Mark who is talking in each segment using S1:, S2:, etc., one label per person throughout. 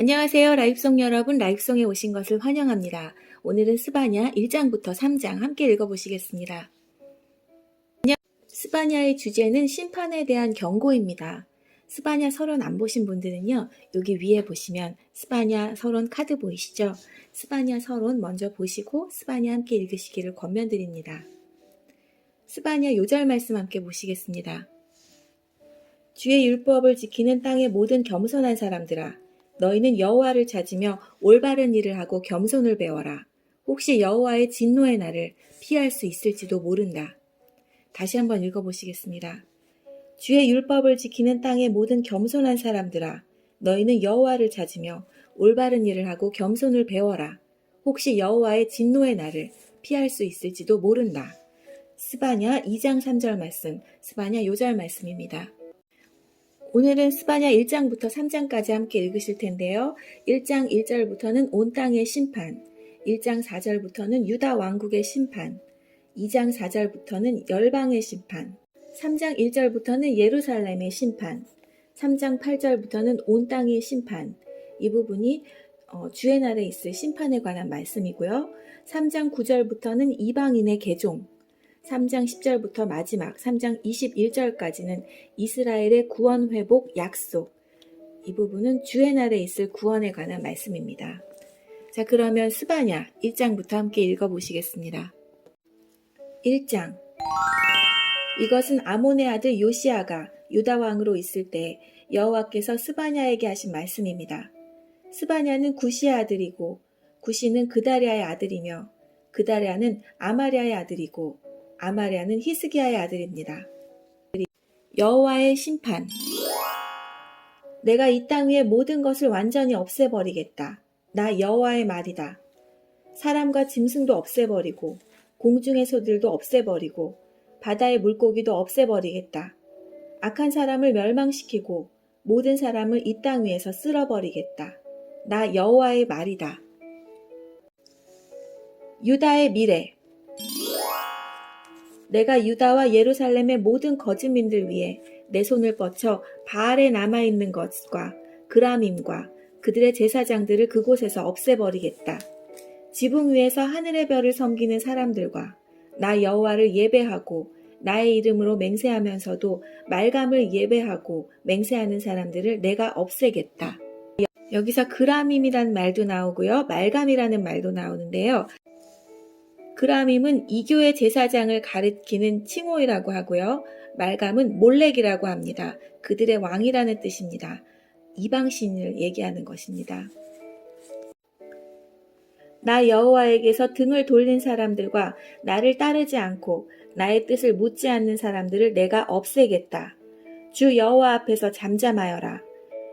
S1: 안녕하세요. 라이프송 여러분, 라이프송에 오신 것을 환영합니다. 오늘은 스바냐 1장부터 3장 함께 읽어보시겠습니다. 스바냐의 주제는 심판에 대한 경고입니다. 스바냐 서론 안 보신 분들은요, 여기 위에 보시면 스바냐 서론 카드 보이시죠? 스바냐 서론 먼저 보시고 스바냐 함께 읽으시기를 권면드립니다. 스바냐 요절 말씀 함께 보시겠습니다. 주의 율법을 지키는 땅의 모든 겸손한 사람들아, 너희는 여호와를 찾으며 올바른 일을 하고 겸손을 배워라. 혹시 여호와의 진노의 날을 피할 수 있을지도 모른다. 다시 한번 읽어보시겠습니다. 주의 율법을 지키는 땅의 모든 겸손한 사람들아, 너희는 여호와를 찾으며 올바른 일을 하고 겸손을 배워라. 혹시 여호와의 진노의 날을 피할 수 있을지도 모른다. 스바냐 2장 3절 말씀, 스바냐 요절 말씀입니다. 오늘은 스바냐 1장부터 3장까지 함께 읽으실 텐데요. 1장 1절부터는 온 땅의 심판, 1장 4절부터는 유다 왕국의 심판, 2장 4절부터는 열방의 심판, 3장 1절부터는 예루살렘의 심판, 3장 8절부터는 온 땅의 심판. 이 부분이 주의 날에 있을 심판에 관한 말씀이고요. 3장 9절부터는 이방인의 개종, 3장 10절부터 마지막 3장 21절까지는 이스라엘의 구원 회복 약속. 이 부분은 주의 날에 있을 구원에 관한 말씀입니다. 자, 그러면 스바냐 1장부터 함께 읽어보시겠습니다. 1장. 이것은 아몬의 아들 요시아가 유다 왕으로 있을 때 여호와께서 스바냐에게 하신 말씀입니다. 스바냐는 구시의 아들이고 구시는 그다랴의 아들이며 그다랴는 아마랴의 아들이고 아마랴는 히스기야의 아들입니다. 여호와의 심판. 내가 이 땅 위의 모든 것을 완전히 없애버리겠다. 나 여호와의 말이다. 사람과 짐승도 없애버리고 공중의 소들도 없애버리고 바다의 물고기도 없애버리겠다. 악한 사람을 멸망시키고 모든 사람을 이 땅 위에서 쓸어버리겠다. 나 여호와의 말이다. 유다의 미래. 내가 유다와 예루살렘의 모든 거짓민들 위에 내 손을 뻗쳐 바알에 남아있는 것과 그라밈과 그들의 제사장들을 그곳에서 없애버리겠다. 지붕 위에서 하늘의 별을 섬기는 사람들과 나 여호와를 예배하고 나의 이름으로 맹세하면서도 말감을 예배하고 맹세하는 사람들을 내가 없애겠다. 여기서 그라밈이라는 말도 나오고요. 말감이라는 말도 나오는데요. 그라밈은 이교의 제사장을 가리키는 칭호이라고 하고요. 말감은 몰렉이라고 합니다. 그들의 왕이라는 뜻입니다. 이방신을 얘기하는 것입니다. 나 여호와에게서 등을 돌린 사람들과 나를 따르지 않고 나의 뜻을 묻지 않는 사람들을 내가 없애겠다. 주 여호와 앞에서 잠잠하여라.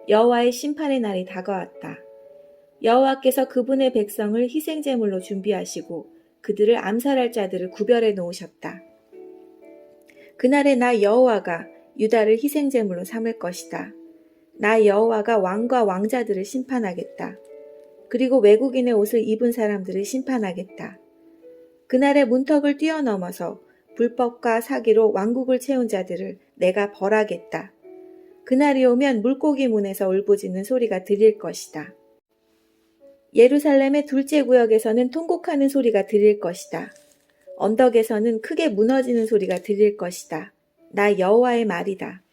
S1: 여호와의 심판의 날이 다가왔다. 여호와께서 그분의 백성을 희생제물로 준비하시고 그들을 암살할 자들을 구별해 놓으셨다. 그날에 나 여호와가 유다를 희생제물로 삼을 것이다. 나 여호와가 왕과 왕자들을 심판하겠다. 그리고 외국인의 옷을 입은 사람들을 심판하겠다. 그날에 문턱을 뛰어넘어서 불법과 사기로 왕국을 채운 자들을 내가 벌하겠다. 그날이 오면 물고기 문에서 울부짖는 소리가 들릴 것이다. 예루살렘의 둘째 구역에서는 통곡하는 소리가 들릴 것이다. 언덕에서는 크게 무너지는 소리가 들릴 것이다. 나 여호와의 말이다.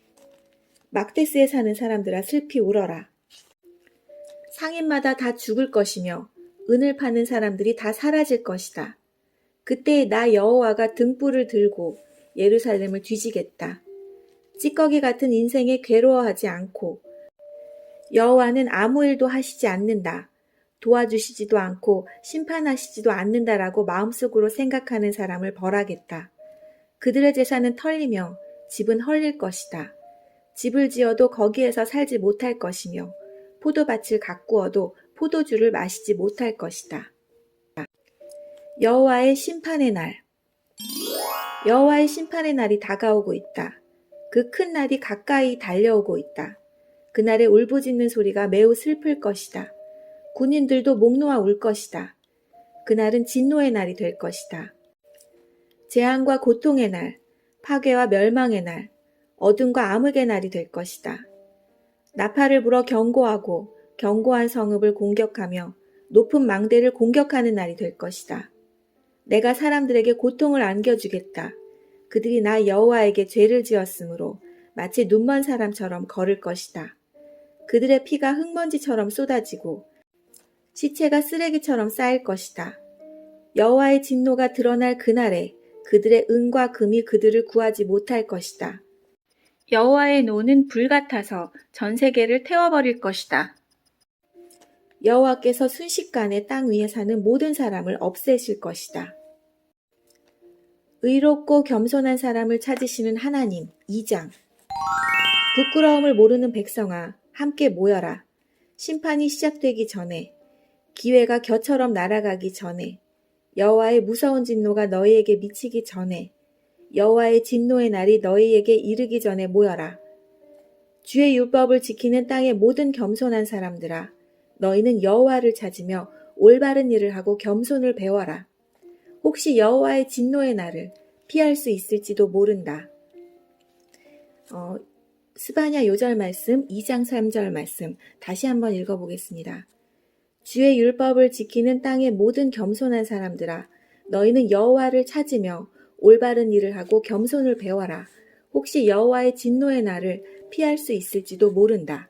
S1: 막데스에 사는 사람들아 슬피 울어라. 상인마다 다 죽을 것이며 은을 파는 사람들이 다 사라질 것이다. 그때 나 여호와가 등불을 들고 예루살렘을 뒤지겠다. 찌꺼기 같은 인생에 괴로워하지 않고 여호와는 아무 일도 하시지 않는다. 도와주시지도 않고 심판하시지도 않는다라고 마음속으로 생각하는 사람을 벌하겠다. 그들의 재산은 털리며 집은 헐릴 것이다. 집을 지어도 거기에서 살지 못할 것이며 포도밭을 가꾸어도 포도주를 마시지 못할 것이다. 여호와의 심판의 날. 여호와의 심판의 날이 다가오고 있다. 그 큰 날이 가까이 달려오고 있다. 그날에 울부짖는 소리가 매우 슬플 것이다. 군인들도 목 놓아 울 것이다. 그날은 진노의 날이 될 것이다. 재앙과 고통의 날, 파괴와 멸망의 날, 어둠과 암흑의 날이 될 것이다. 나팔을 불어 경고하고 견고한 성읍을 공격하며 높은 망대를 공격하는 날이 될 것이다. 내가 사람들에게 고통을 안겨주겠다. 그들이 나 여호와에게 죄를 지었으므로 마치 눈먼 사람처럼 걸을 것이다. 그들의 피가 흙먼지처럼 쏟아지고 시체가 쓰레기처럼 쌓일 것이다. 여호와의 진노가 드러날 그날에 그들의 은과 금이 그들을 구하지 못할 것이다. 여호와의 노는 불 같아서 전 세계를 태워버릴 것이다. 여호와께서 순식간에 땅 위에 사는 모든 사람을 없애실 것이다. 의롭고 겸손한 사람을 찾으시는 하나님. 2장. 부끄러움을 모르는 백성아, 함께 모여라. 심판이 시작되기 전에, 기회가 겨처럼 날아가기 전에, 여호와의 무서운 진노가 너희에게 미치기 전에, 여호와의 진노의 날이 너희에게 이르기 전에 모여라. 주의 율법을 지키는 땅의 모든 겸손한 사람들아, 너희는 여호와를 찾으며 올바른 일을 하고 겸손을 배워라. 혹시 여호와의 진노의 날을 피할 수 있을지도 모른다. 스바냐 요절 말씀 2장 3절 말씀 다시 한번 읽어보겠습니다. 주의 율법을 지키는 땅의 모든 겸손한 사람들아, 너희는 여호와를 찾으며 올바른 일을 하고 겸손을 배워라. 혹시 여호와의 진노의 날을 피할 수 있을지도 모른다.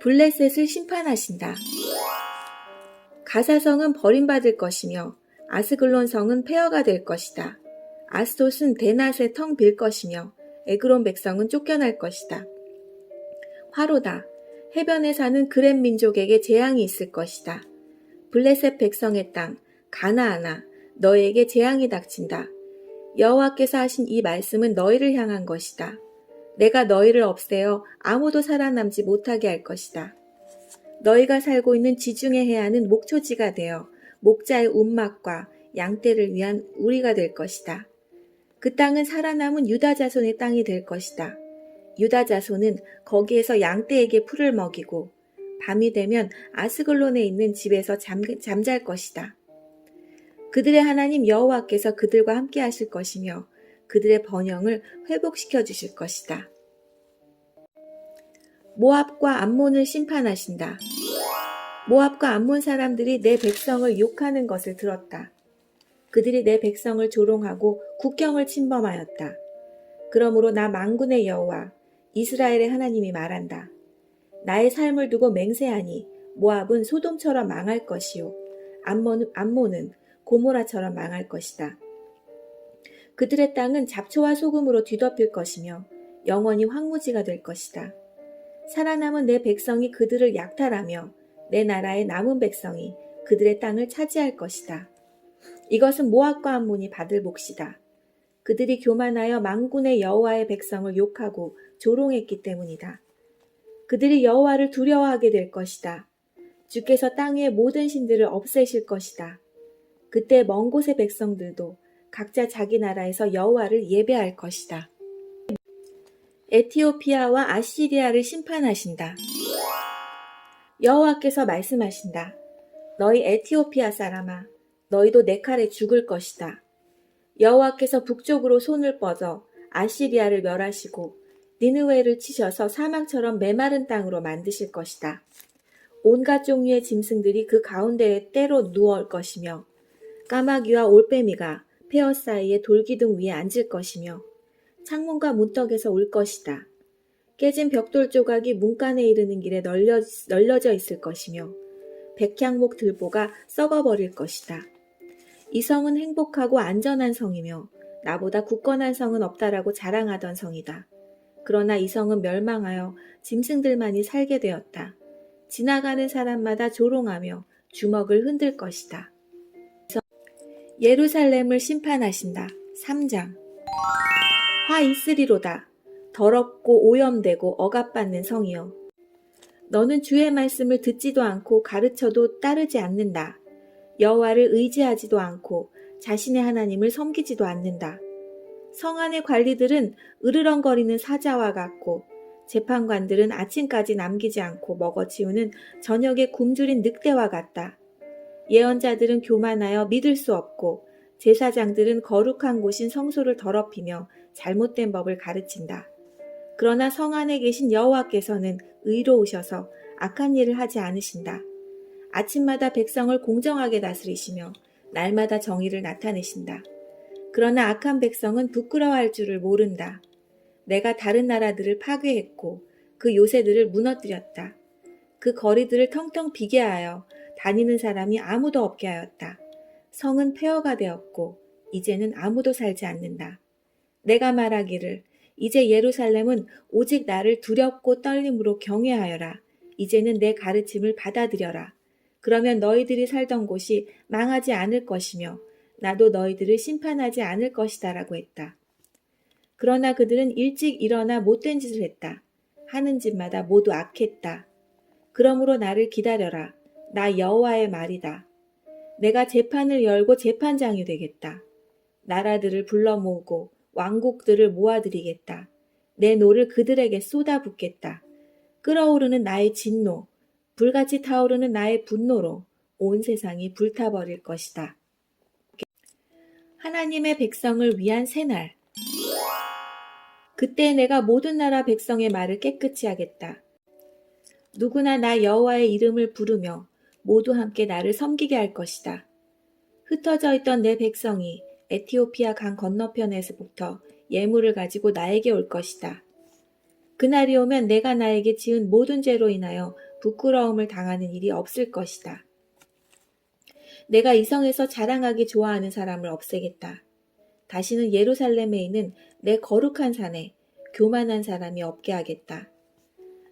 S1: 블레셋을 심판하신다. 가사성은 버림받을 것이며 아스글론 성은 폐허가 될 것이다. 아스돗은 대낮에 텅 빌 것이며 에그론 백성은 쫓겨날 것이다. 화로다. 해변에 사는 그렛 민족에게 재앙이 있을 것이다. 블레셋 백성의 땅 가나안아, 너희에게 재앙이 닥친다. 여호와께서 하신 이 말씀은 너희를 향한 것이다. 내가 너희를 없애어 아무도 살아남지 못하게 할 것이다. 너희가 살고 있는 지중해 해안은 목초지가 되어 목자의 움막과 양떼를 위한 우리가 될 것이다. 그 땅은 살아남은 유다 자손의 땅이 될 것이다. 유다 자손은 거기에서 양떼에게 풀을 먹이고 밤이 되면 아스글론에 있는 집에서 잠잘 것이다. 그들의 하나님 여호와께서 그들과 함께 하실 것이며 그들의 번영을 회복시켜 주실 것이다. 모압과 암몬을 심판하신다. 모압과 암몬 사람들이 내 백성을 욕하는 것을 들었다. 그들이 내 백성을 조롱하고 국경을 침범하였다. 그러므로 나 만군의 여호와 이스라엘의 하나님이 말한다. 나의 삶을 두고 맹세하니 모압은 소돔처럼 망할 것이요 암몬은 고모라처럼 망할 것이다. 그들의 땅은 잡초와 소금으로 뒤덮일 것이며 영원히 황무지가 될 것이다. 살아남은 내 백성이 그들을 약탈하며 내 나라의 남은 백성이 그들의 땅을 차지할 것이다. 이것은 모압과 암몬이 받을 몫이다. 그들이 교만하여 만군의 여호와의 백성을 욕하고 조롱했기 때문이다. 그들이 여호와를 두려워하게 될 것이다. 주께서 땅의 모든 신들을 없애실 것이다. 그때 먼 곳의 백성들도 각자 자기 나라에서 여호와를 예배할 것이다. 에티오피아와 아시리아를 심판하신다. 여호와께서 말씀하신다. 너희 에티오피아 사람아, 너희도 내 칼에 죽을 것이다. 여호와께서 북쪽으로 손을 뻗어 아시리아를 멸하시고 니느웨를 치셔서 사막처럼 메마른 땅으로 만드실 것이다. 온갖 종류의 짐승들이 그 가운데에 때로 누울 것이며 까마귀와 올빼미가 폐허 사이에 돌기둥 위에 앉을 것이며 창문과 문턱에서 울 것이다. 깨진 벽돌 조각이 문간에 이르는 길에 널려져 있을 것이며 백향목 들보가 썩어버릴 것이다. 이 성은 행복하고 안전한 성이며 나보다 굳건한 성은 없다라고 자랑하던 성이다. 그러나 이 성은 멸망하여 짐승들만이 살게 되었다. 지나가는 사람마다 조롱하며 주먹을 흔들 것이다. 예루살렘을 심판하신다. 3장. 화 있으리로다. 더럽고 오염되고 억압받는 성이여. 너는 주의 말씀을 듣지도 않고 가르쳐도 따르지 않는다. 여호와를 의지하지도 않고 자신의 하나님을 섬기지도 않는다. 성 안의 관리들은 으르렁거리는 사자와 같고 재판관들은 아침까지 남기지 않고 먹어치우는 저녁에 굶주린 늑대와 같다. 예언자들은 교만하여 믿을 수 없고 제사장들은 거룩한 곳인 성소를 더럽히며 잘못된 법을 가르친다. 그러나 성 안에 계신 여호와께서는 의로우셔서 악한 일을 하지 않으신다. 아침마다 백성을 공정하게 다스리시며 날마다 정의를 나타내신다. 그러나 악한 백성은 부끄러워할 줄을 모른다. 내가 다른 나라들을 파괴했고 그 요새들을 무너뜨렸다. 그 거리들을 텅텅 비게 하여 다니는 사람이 아무도 없게 하였다. 성은 폐허가 되었고 이제는 아무도 살지 않는다. 내가 말하기를 이제 예루살렘은 오직 나를 두렵고 떨림으로 경외하여라. 이제는 내 가르침을 받아들여라. 그러면 너희들이 살던 곳이 망하지 않을 것이며 나도 너희들을 심판하지 않을 것이다라고 했다. 그러나 그들은 일찍 일어나 못된 짓을 했다. 하는 짓마다 모두 악했다. 그러므로 나를 기다려라. 나 여호와의 말이다. 내가 재판을 열고 재판장이 되겠다. 나라들을 불러 모으고 왕국들을 모아들이겠다. 내 노를 그들에게 쏟아붓겠다. 끓어오르는 나의 진노, 불같이 타오르는 나의 분노로 온 세상이 불타버릴 것이다. 하나님의 백성을 위한 새날. 그때 내가 모든 나라 백성의 말을 깨끗이 하겠다. 누구나 나 여호와의 이름을 부르며 모두 함께 나를 섬기게 할 것이다. 흩어져 있던 내 백성이 에티오피아 강 건너편에서부터 예물을 가지고 나에게 올 것이다. 그날이 오면 내가 나에게 지은 모든 죄로 인하여 부끄러움을 당하는 일이 없을 것이다. 내가 이 성에서 자랑하기 좋아하는 사람을 없애겠다. 다시는 예루살렘에 있는 내 거룩한 산에 교만한 사람이 없게 하겠다.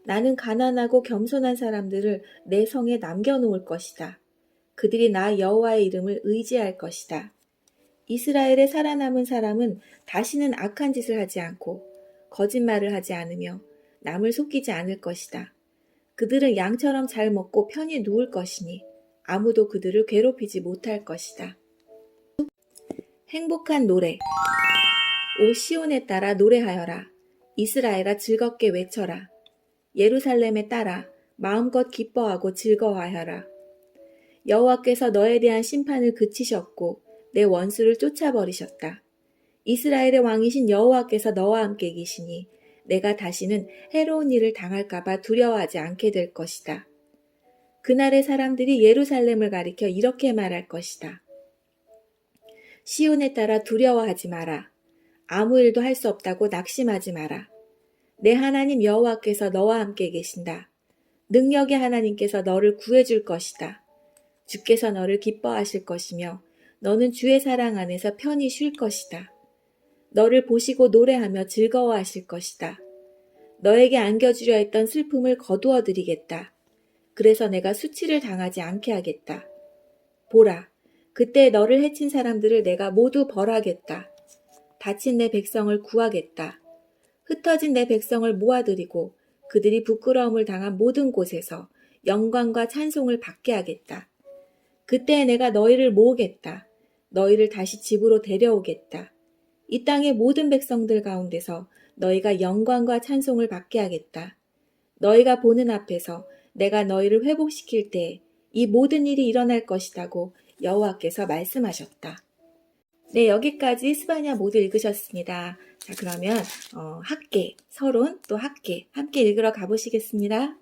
S1: 나는 가난하고 겸손한 사람들을 내 성에 남겨놓을 것이다. 그들이 나 여호와의 이름을 의지할 것이다. 이스라엘에 살아남은 사람은 다시는 악한 짓을 하지 않고 거짓말을 하지 않으며 남을 속이지 않을 것이다. 그들은 양처럼 잘 먹고 편히 누울 것이니 아무도 그들을 괴롭히지 못할 것이다. 행복한 노래. 오 시온에 따라 노래하여라. 이스라엘아 즐겁게 외쳐라. 예루살렘에 따라 마음껏 기뻐하고 즐거워하여라. 여호와께서 너에 대한 심판을 그치셨고 내 원수를 쫓아버리셨다. 이스라엘의 왕이신 여호와께서 너와 함께 계시니 내가 다시는 해로운 일을 당할까봐 두려워하지 않게 될 것이다. 그날의 사람들이 예루살렘을 가리켜 이렇게 말할 것이다. 시온에 따라 두려워하지 마라. 아무 일도 할 수 없다고 낙심하지 마라. 내 하나님 여호와께서 너와 함께 계신다. 능력의 하나님께서 너를 구해줄 것이다. 주께서 너를 기뻐하실 것이며 너는 주의 사랑 안에서 편히 쉴 것이다. 너를 보시고 노래하며 즐거워하실 것이다. 너에게 안겨주려 했던 슬픔을 거두어 드리겠다. 그래서 내가 수치를 당하지 않게 하겠다. 보라, 그때 너를 해친 사람들을 내가 모두 벌하겠다. 다친 내 백성을 구하겠다. 흩어진 내 백성을 모아들이고 그들이 부끄러움을 당한 모든 곳에서 영광과 찬송을 받게 하겠다. 그때 내가 너희를 모으겠다. 너희를 다시 집으로 데려오겠다. 이 땅의 모든 백성들 가운데서 너희가 영광과 찬송을 받게 하겠다. 너희가 보는 앞에서 내가 너희를 회복시킬 때에 이 모든 일이 일어날 것이라고 여호와께서 말씀하셨다. 네, 여기까지 스바냐 모두 읽으셨습니다. 자, 그러면 학계, 서론, 또 학계 함께 읽으러 가보시겠습니다.